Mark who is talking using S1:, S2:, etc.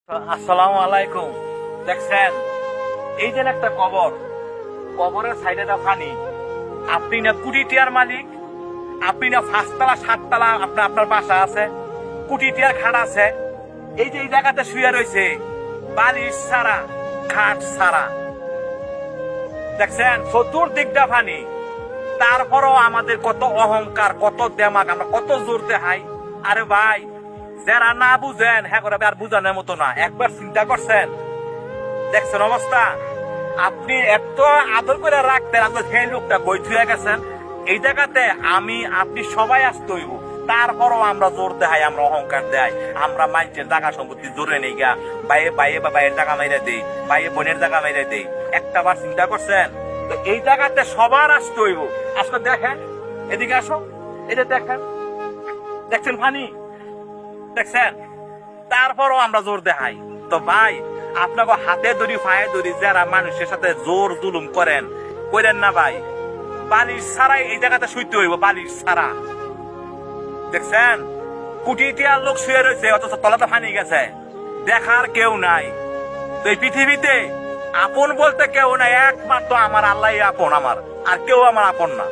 S1: আসসালামু আলাইকুম। দেখছেন এই যে একটা কবর, কবরের সাইডে একটা পানি। আপনি না কোটি টিয়ার মালিক, আপনি না পাঁচতলা সাততলা আপনার বাসা আছে, কোটি টিয়ার খাট আছে। এই যে এই জায়গাতে শুয়ে রয়েছে বালিশ ছাড়া, খাট ছাড়া। দেখছেন চতুর্দিকটা পানি। তারপরও আমাদের কত অহংকার, কত দেমাগ, আমরা কত জোর দেখাই। আরে ভাই, যারা না বুঝেন হ্যাঁ করে আর বুঝানোর মতো না। একবার চিন্তা করছেন, দেখছেন অবস্থা। আপনি এত আদর করে রাখতেন, আপনার সেই লোকটা বই থুয়ে গেছেন। এই জায়গাতে আমি আপনি সবাই আসতে হইব। তারপরও আমরা জোর দেখাই, আমরা অহংকার দেয়, আমরা মানুষের জায়গা সম্পত্তি জোরে নেই গা। বাইয়ে বাইয়ে বা বাইয়ের জায়গা মাইরে দেই, বাইয়ে বোনের জায়গা মাইরে দেই। একটা বার চিন্তা করছেন? তো এই জায়গাতে সবার আসতে হইব। আসলে দেখেন, এদিকে আসো, এই যে দেখেন, দেখছেন পানি, দেখছেন। তারপরও আমরা জোর দেখাই। তো ভাই, আপনাকে হাতে ধরি পায়ে ধরি যারা মানুষের সাথে জোর জুলুম করেন, করেন না ভাই। বালিশ ছাড়াই এই জায়গাতে শুইতে হইব, বালিশ ছাড়া। দেখছেন কোটি টিয়ার লোক শুয়ে রয়েছে, অথচ তলাতে ফানি গেছে, দেখার কেউ নাই। তো এই পৃথিবীতে আপন বলতে কেউ নাই, একমাত্র আমার আল্লাহ আপন, আমার আর কেউ আমার আপন না।